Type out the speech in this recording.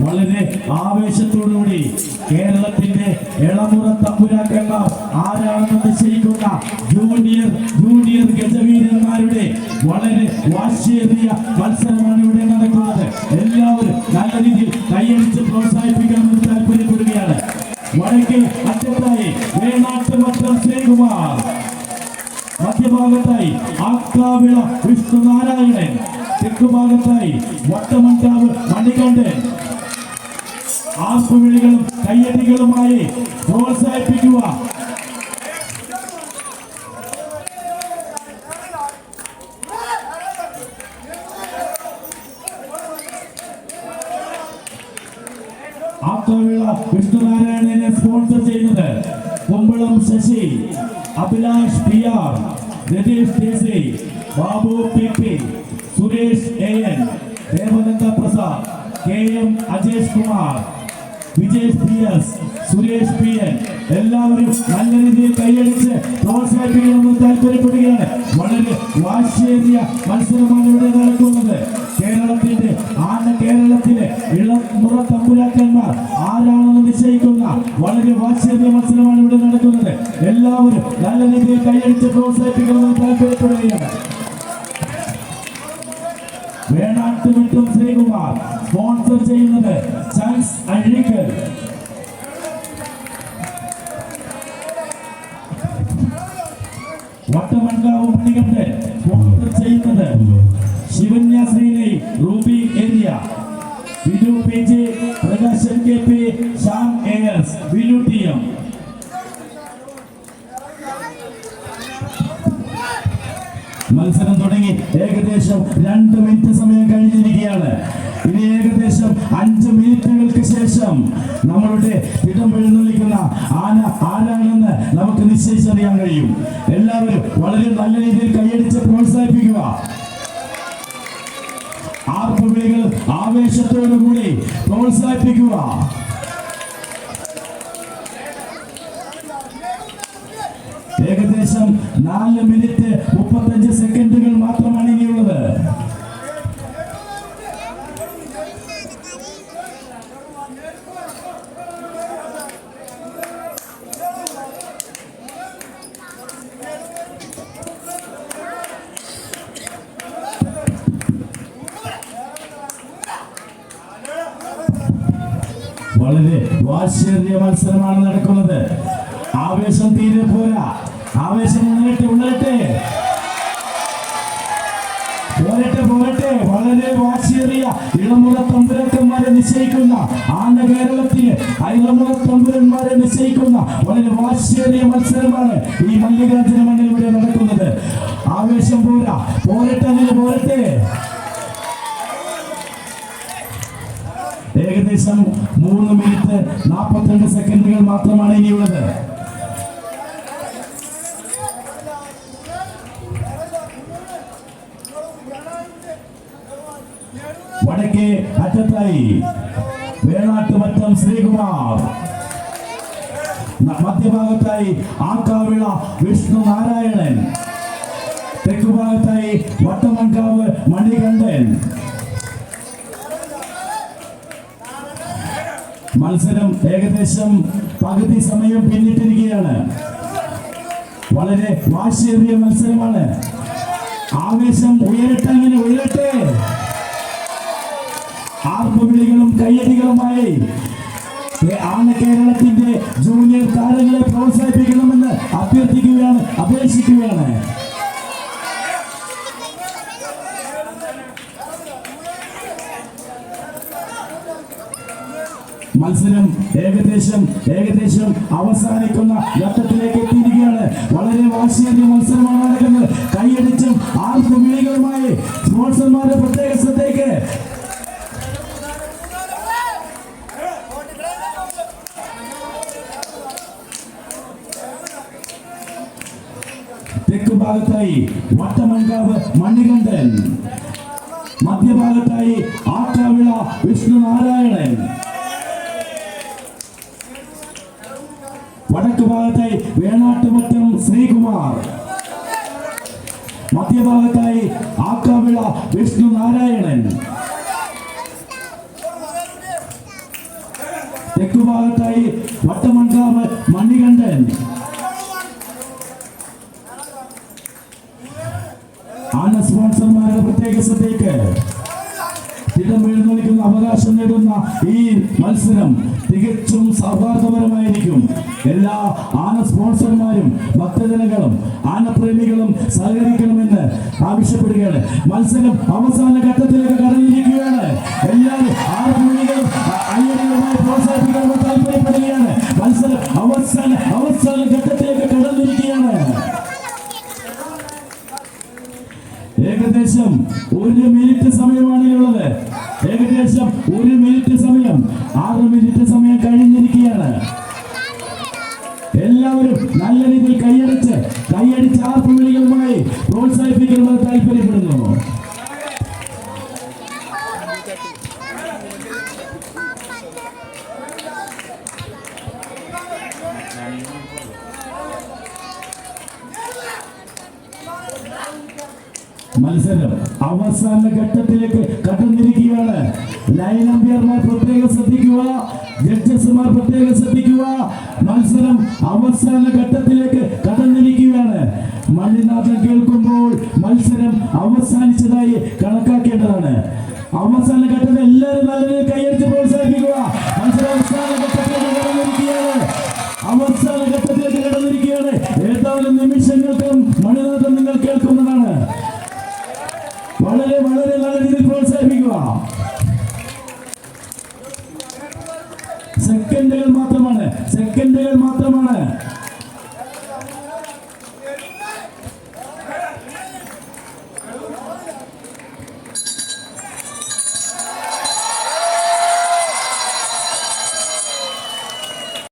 വളരെ ആവേശത്തോടുകൂടി കേരളത്തിന്റെ ഇളമുറ തമ്പുരാക്കന്മാർ ആരാണെന്ന് നിശ്ചയിക്കുന്ന ജൂനിയർ ഗജവീരന്മാരുടെ വളരെ വാശിയേറിയ മത്സരമാണ് ഇവിടെ നടക്കുന്നത്. എല്ലാവരും നല്ല രീതിയിൽ കൈയടിച്ച് പ്രോത്സാഹിപ്പിക്കണമെന്ന് താല്പര്യപ്പെടുകയാണ്. വടക്കേ അറ്റത്തായി വേണാട്ടുമറ്റം ശ്രീകുമാർ, മധ്യഭാഗത്തായി ആക്കാവിള വിഷ്ണുനാരായണൻ, തെക്കുഭാഗത്തായി വട്ടമൺകാവ് മണികണ്ഠൻ. ആർപ്പുവിളികളും കയ്യടികളുമായി പ്രോത്സാഹിപ്പിക്കുക. ആക്കാവിള വിഷ്ണുനാരായണനെ സ്പോൺസർ ചെയ്യുന്നത് Kumbalam Sasi, Abhilash P R, Ratheesh Desi, Babu P P, Suresh A N, Devananda Prasad, K M Ajesh Kumar, Vijesh P S, Suresh P N. എല്ലാവരും നല്ല രീതിയിൽ കൈയടിച്ച് പ്രോത്സാഹിപ്പിക്കണമെന്ന് താല്പര്യപ്പെടുകയാണ്. വളരെ വാശിയേറിയ മത്സരമാണ് ഇവിടെ നടക്കുന്നത്. കേരളത്തിലെ ഇളമുറ തമ്പുരാക്കന്മാർ ആരാണെന്ന് നിശ്ചയിക്കുന്ന വളരെ വാശിയേറിയ മത്സരമാണ് ഇവിടെ നടക്കുന്നത്. എല്ലാവരും നല്ല രീതിയിൽ കൈയടിച്ച് പ്രോത്സാഹിപ്പിക്കണമെന്ന് താല്പര്യപ്പെടുകയാണ്. വേണാട്ടുമറ്റം ശ്രീകുമാർ സ്പോൺസർ ചെയ്യുന്നത് ചാൻസ് അഴീക്കൽ. വട്ടമൺകാവ് മണികണ്ഠൻ സ്പോൺസർ ചെയ്യുന്നത് ശിവന്യ ശ്രീലൈ Ruby area, Vinu P J, Prakashan K P, Shyam A S, Vinu T M. മത്സരം തുടങ്ങി ഏകദേശം 2 മിനിറ്റ് സമയം കഴിഞ്ഞിരിക്കുകയാണ്. ഇനി ഏകദേശം 5 മിനിറ്റുകൾക്ക് ശേഷം നമ്മളുടെ ഇടം എഴുന്നള്ളിക്കുന്ന ആന ആരാണെന്ന് നമുക്ക് നിശ്ചയിച്ചറിയാൻ കഴിയും. എല്ലാവരും വളരെ നല്ല രീതിയിൽ കൈയടിച്ച് പ്രോത്സാഹിപ്പിക്കുക. ആർപ്പുവിളികൾ ആവേശത്തോടുകൂടി പ്രോത്സാഹിപ്പിക്കുക. ഏകദേശം 4 മിനിറ്റ് 35 സെക്കൻഡുകൾ മാത്രമാണ് ഇനിയുള്ളത്. വളരെ വാശിയേറിയ മത്സരമാണ് നടക്കുന്നത്. ആവേശം തീരെ പോരാ. ആവേശം ഉണരട്ടെ. വളരെ വാശിയേറിയ ഇളമുറ തമ്പുരാക്കന്മാരെ നിശ്ചയിക്കുന്ന കേരളത്തിലെ ഇളമുറ തമ്പുരന്മാരെ നിശ്ചയിക്കുന്ന വളരെ വാശിയേറിയ മത്സരമാണ് ഈ മല്ലികാർജുന മണ്ണിൽ ഇവിടെ നടക്കുന്നത്. ആവേശം പോരട്ടെ. ഏകദേശം 3 മിനിറ്റ് 42 സെക്കൻഡുകൾ മാത്രമാണ് ഇനിയുള്ളത്. വടക്കേ അറ്റത്തായി വേണാട്ടുമറ്റം ശ്രീകുമാർ, മധ്യഭാഗത്തായി ആക്കാവിള വിഷ്ണുനാരായണൻ, തെക്കുഭാഗത്തായി വട്ടമൺകാവ് മണികണ്ഠൻ. മത്സരം ഏകദേശം പകുതി സമയം പിന്നിട്ടിരിക്കുകയാണ്. വളരെ വാശിയേറിയ മത്സരമാണ്. ആവേശം ഉയരട്ടെ. ആർപ്പുവിളികളും കയ്യടികളുമായി കേരളത്തിന്റെ ജൂനിയർ താരങ്ങളെ പ്രോത്സാഹിപ്പിക്കണമെന്ന് അപേക്ഷിക്കുകയാണ്. മത്സരം ഏകദേശം അവസാനിക്കുന്ന ഘട്ടത്തിലേക്ക് എത്തിയിരിക്കുകയാണ്. വളരെ വാശിയേറിയ മത്സരമാണ് നടക്കുന്നത്. കൈയടിച്ചും ആർപ്പുവിളികളുമായി സ്പോൺസർമാരുടെ പ്രത്യേക ശ്രദ്ധയ്ക്ക്. തെക്കുഭാഗത്തായി വട്ടമൺകാവ് മണികണ്ഠൻ, മധ്യഭാഗത്തായി ആക്കാവിള വിഷ്ണുനാരായണൻ, വടക്ക് ഭാഗത്തായി വേണാട്ടുമറ്റം ശ്രീകുമാർ, മധ്യഭാഗത്തായി ആക്കാവിള വിഷ്ണുനാരായണൻ, വലതുഭാഗത്തായി വട്ടമൺകാവ് മണികണ്ഠൻ. ആന സ്പോൺസർമാരുടെ പ്രത്യേക ശ്രദ്ധയ്ക്ക് തിടം എഴുന്നള്ളിക്കുന്ന അവകാശം നേടുന്ന ഈ മത്സരം തികച്ചും സൗഹാർദ്ദപരമായിരിക്കും. എല്ലാ ആന സ്പോൺസർമാരും ഭക്തജനങ്ങളും ആനപ്രേമികളും സഹകരിക്കണമെന്ന് ആവശ്യപ്പെടുകയാണ്. മത്സരം അവസാന ഘട്ടത്തിലേക്ക് കടന്നിരിക്കുകയാണ്. എല്ലാവരും ആനപ്രേമികളും അയ്യടികളുമായി പ്രോത്സാഹിപ്പിക്കണമെന്ന് താല്പര്യപ്പെടുകയാണ്. മത്സരം അവസാന ഘട്ടത്തിലേക്ക് കടന്നിരിക്കുകയാണ്. ഏകദേശം 1 മിനിറ്റ് സമയമാണുള്ളത്. ഏകദേശം 1 മിനിറ്റ് സമയം, 6 മിനിറ്റ് സമയം കഴിഞ്ഞിരിക്കുകയാണ്. എല്ലാവരും നല്ല രീതിയിൽ കൈയടിച്ച് ആർപ്പുവിളികളുമായി പ്രോത്സാഹിപ്പിക്കണമെന്ന് താല്പര്യപ്പെടുന്നു. മത്സരം അവസാന ഘട്ടത്തിലേക്ക് കടന്നിരിക്കുകയാണ്. ലൈൻ അമ്പയർമാർ പ്രത്യേകം ശ്രദ്ധിക്കുക, ജഡ്ജസ്മാർ പ്രത്യേകം ശ്രദ്ധിക്കുക. മത്സരം അവസാന ഘട്ടത്തിലേക്ക് കടന്നിരിക്കുകയാണ്. മണിനാഥം കേൾക്കുമ്പോൾ മത്സരം അവസാനിച്ചതായി കണക്കാക്കേണ്ടതാണ്. അവസാന ഘട്ടത്തിൽ എല്ലാവരും നല്ലൊരു കൈയടിച്ച് പ്രോത്സാഹിപ്പിക്കുക. മത്സരം അവസാന ഘട്ടത്തിലേക്ക് കടന്നിരിക്കുകയാണ്. ഏതാനും നിമിഷങ്ങൾക്കും മണിനാഥം നിങ്ങൾ കേൾക്കുന്നതാണ്. വളരെ നല്ല രീതിയിൽ പ്രോത്സാഹിപ്പിക്കുക. സെക്കൻഡുകൾ മാത്രമാണ്.